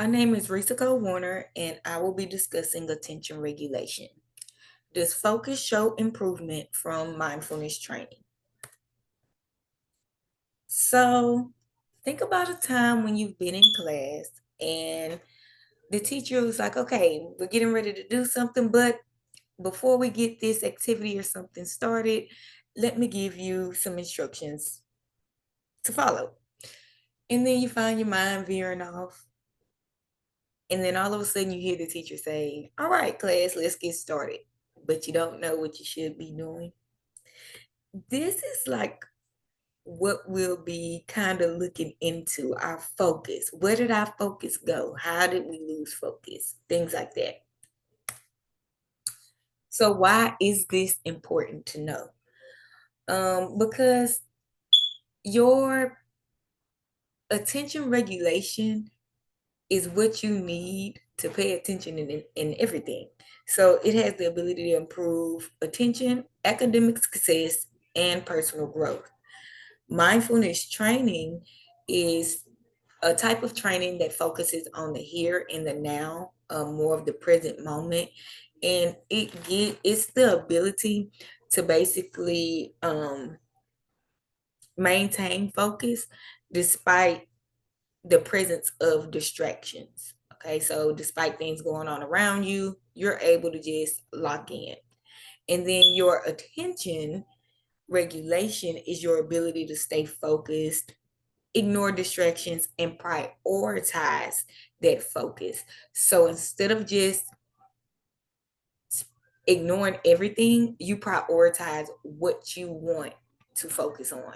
My name is Risa Warner, and I will be discussing attention regulation. Does focus show improvement from mindfulness training? So, think about a time when you've been in class and the teacher was like, okay, we're getting ready to do something, but before we get this activity or something started, let me give you some instructions to follow. And then you find your mind veering off. And then all of a sudden you hear the teacher say, all right, class, let's get started. But you don't know what you should be doing. This is like what we'll be kind of looking into our focus. Where did our focus go? How did we lose focus? Things like that. So, why is this important to know? Because your attention regulation is what you need to pay attention in everything. So it has the ability to improve attention, academic success, and personal growth. Mindfulness training is a type of training that focuses on the here and the now, more of the present moment, and it's the ability to basically maintain focus despite the presence of distractions. Okay, so despite things going on around you, you're able to just lock in. And then your attention regulation is your ability to stay focused, ignore distractions, and prioritize that focus. So instead of just ignoring everything, you prioritize what you want to focus on.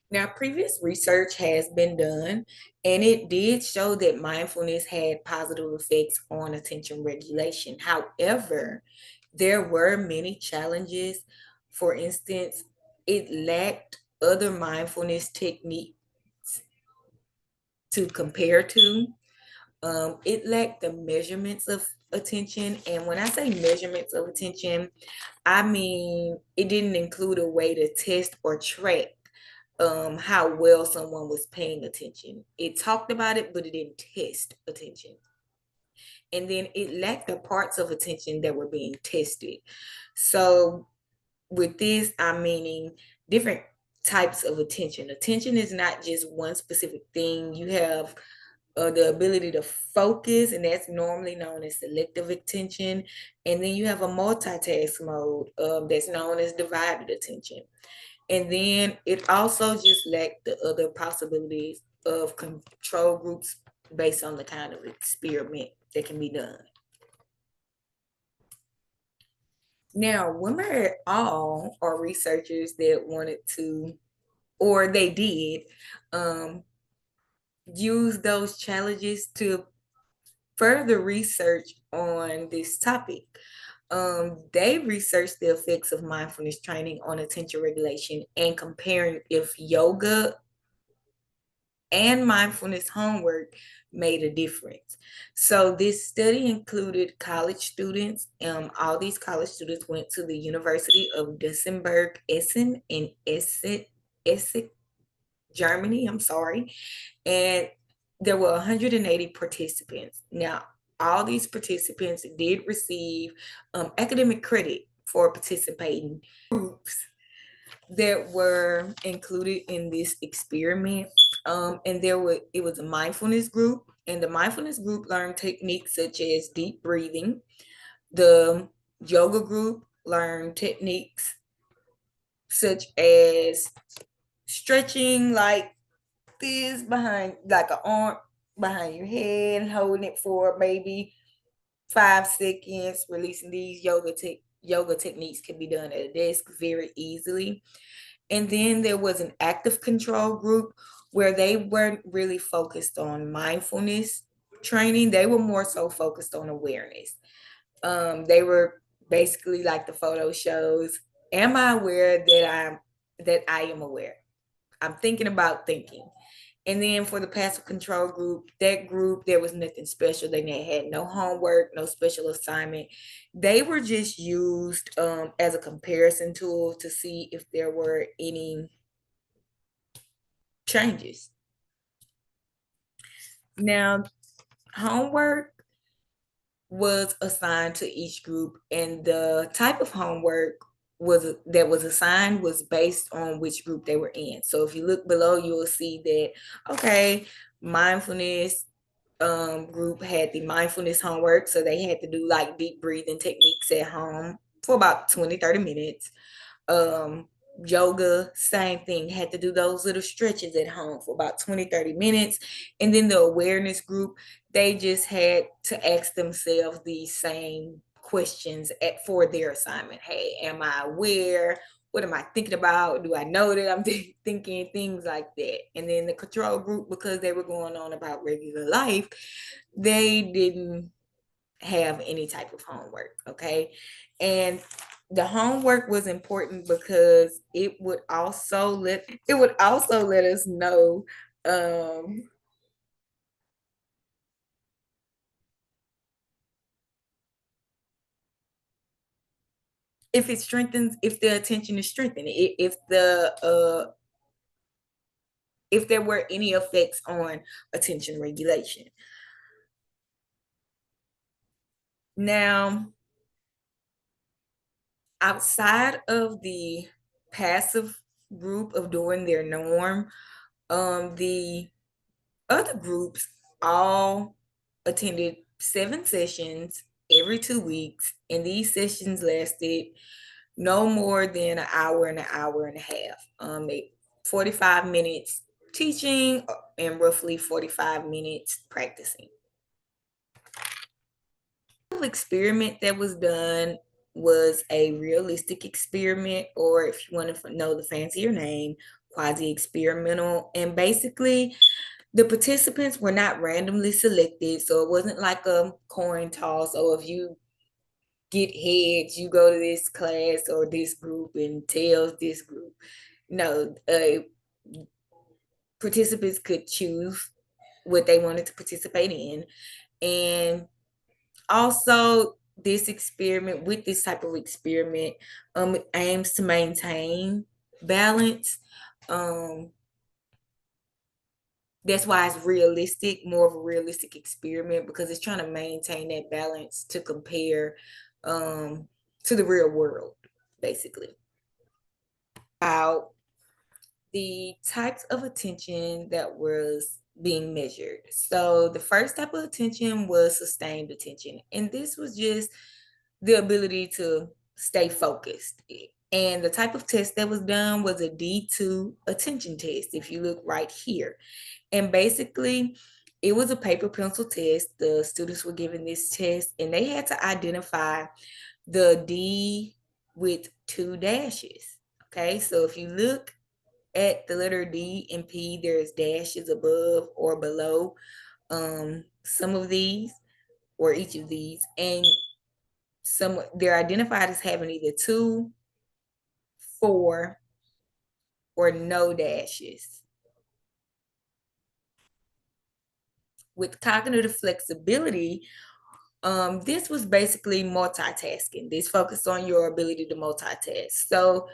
Now, previous research has been done, and it did show that mindfulness had positive effects on attention regulation. However, there were many challenges. For instance, it lacked other mindfulness techniques to compare to. It lacked the measurements of attention. And when I say measurements of attention, I mean it didn't include a way to test or track how well someone was paying attention. It talked about it, but it didn't test attention. And then it lacked the parts of attention that were being tested. So with this, I'm meaning different types of attention. Attention is not just one specific thing. You have the ability to focus, and that's normally known as selective attention. And then you have a multitask mode that's known as divided attention. And then it also just lacked the other possibilities of control groups based on the kind of experiment that can be done. Now, women at all are researchers that wanted to, or they did, um, use those challenges to further research on this topic. They researched the effects of mindfulness training on attention regulation and comparing if yoga and mindfulness homework made a difference. So this study included college students. All these college students went to the University of Duisburg, Essen in Essex, Germany. I'm sorry. And there were 180 participants. Now, all these participants did receive academic credit for participating. Groups that were included in this experiment. And it was a mindfulness group, and the mindfulness group learned techniques such as deep breathing. The yoga group learned techniques such as stretching like this behind, like an arm behind your head, and holding it for maybe 5 seconds. Releasing these yoga techniques can be done at a desk very easily. And then there was an active control group where they weren't really focused on mindfulness training. They were more so focused on awareness. They were basically like the photo shows. Am I aware that I am aware? I'm thinking about thinking. And then for the passive control group, that group, there was nothing special. They had no homework, no special assignment. They were just used as a comparison tool to see if there were any changes. Now, homework was assigned to each group, and the type of homework was assigned was based on which group they were in. So if you look below, you will see that okay, mindfulness group had the mindfulness homework, so they had to do like deep breathing techniques at home for about 20-30 minutes. um Yoga, same thing, had to do those little stretches at home for about 20-30 minutes. And then the awareness group, they just had to ask themselves these same questions for their assignment. Hey, am I aware? What am I thinking about? Do I know that I'm thinking things like that? And then the control group, because they were going on about regular life, they didn't have any type of homework. Okay. And the homework was important because it would also let us know um if it strengthens, if the attention is strengthened, if there were any effects on attention regulation. Now, outside of the passive group of doing their norm, the other groups all attended 7 sessions every 2 weeks, and these sessions lasted no more than an hour and a half. 45 minutes teaching and roughly 45 minutes practicing. The experiment that was done was a realistic experiment, or if you want to know the fancier name, quasi experimental. And basically, the participants were not randomly selected, so it wasn't like a coin toss. Or if you get heads, you go to this class or this group, and tails this group. No, participants could choose what they wanted to participate in. And also, this experiment, with this type of experiment, aims to maintain balance. Um, that's why it's realistic, more of a realistic experiment, because it's trying to maintain that balance to compare um, to the real world, basically. About the types of attention that was being measured. So the first type of attention was sustained attention, and this was just the ability to stay focused. And the type of test that was done was a D2 attention test, if you look right here. And basically, it was a paper pencil test. The students were given this test, and they had to identify the D with 2 dashes. Okay, so if you look at the letter D and P, there's dashes above or below some of these or each of these, and some they're identified as having either 2, 4, or no dashes. With cognitive flexibility, this was basically multitasking. This focused on your ability to multitask. So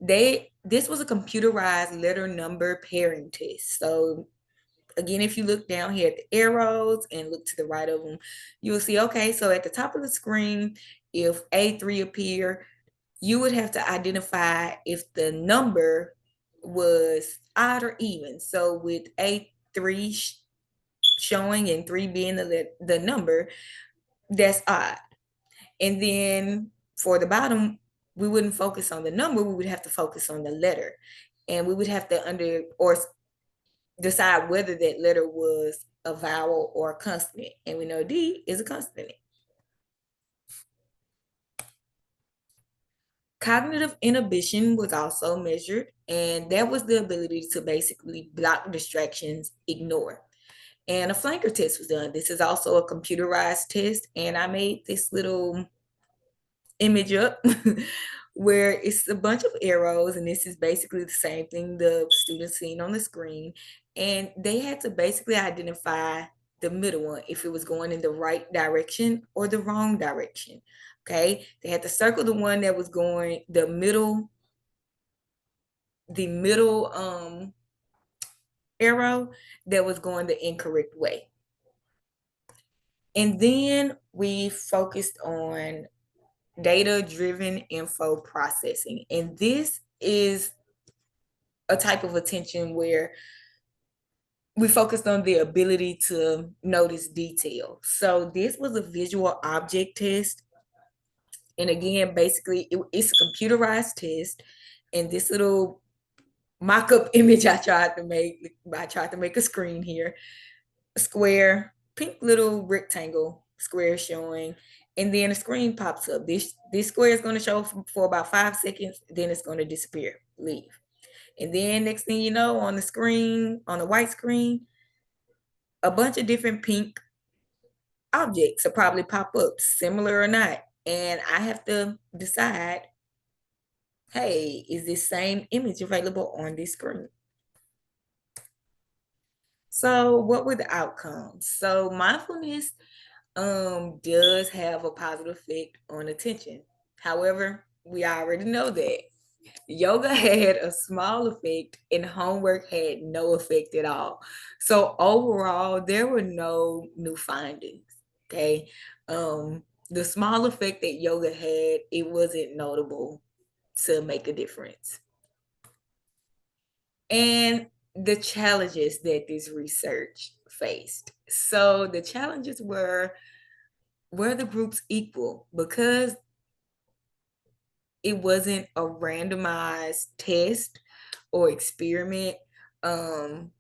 this was a computerized letter number pairing test. So again, if you look down here at the arrows and look to the right of them, you'll see, okay, so at the top of the screen, if A3 appear, you would have to identify if the number was odd or even. So with A3 showing and 3 being the number, that's odd. And then for the bottom, we wouldn't focus on the number, we would have to focus on the letter. And we would have to decide whether that letter was a vowel or a consonant. And we know D is a consonant. Cognitive inhibition was also measured, and that was the ability to basically block distractions, ignore. And a flanker test was done. This is also a computerized test, and I made this little image up where it's a bunch of arrows, and this is basically the same thing the students seen on the screen. And they had to basically identify the middle one, if it was going in the right direction or the wrong direction. Okay, they had to circle the one that was going the middle arrow that was going the incorrect way. And then we focused on data driven info processing. And this is a type of attention where we focused on the ability to notice detail. So this was a visual object test. And again, basically, it's a computerized test. And this little mock-up image I tried to make a screen here, a square, pink little rectangle square showing, and then a screen pops up. This square is going to show for about 5 seconds, then it's going to disappear, leave. And then next thing you know, on the screen, on the white screen, a bunch of different pink objects will probably pop up, similar or not. And I have to decide, hey, is this same image available on this screen? So what were the outcomes? So mindfulness does have a positive effect on attention. However, we already know that yoga had a small effect and homework had no effect at all. So overall, there were no new findings. Okay. The small effect that yoga had, it wasn't notable to make a difference. And the challenges that this research faced. So the challenges were the groups equal? Because it wasn't a randomized test or experiment. Um,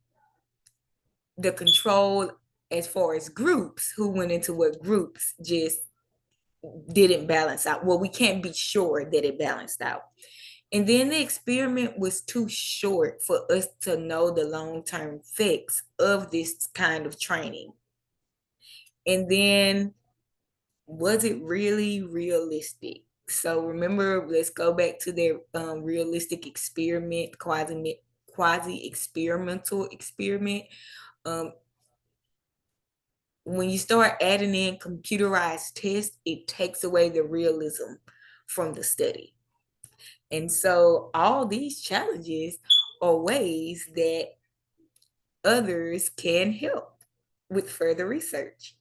the control as far as groups, who went into what groups, just didn't balance out. Well, we can't be sure that it balanced out. And then the experiment was too short for us to know the long-term effects of this kind of training. And then, was it really realistic? So remember, let's go back to their realistic experiment, quasi experimental experiment. Um, when you start adding in computerized tests, it takes away the realism from the study. And so all these challenges are ways that others can help with further research.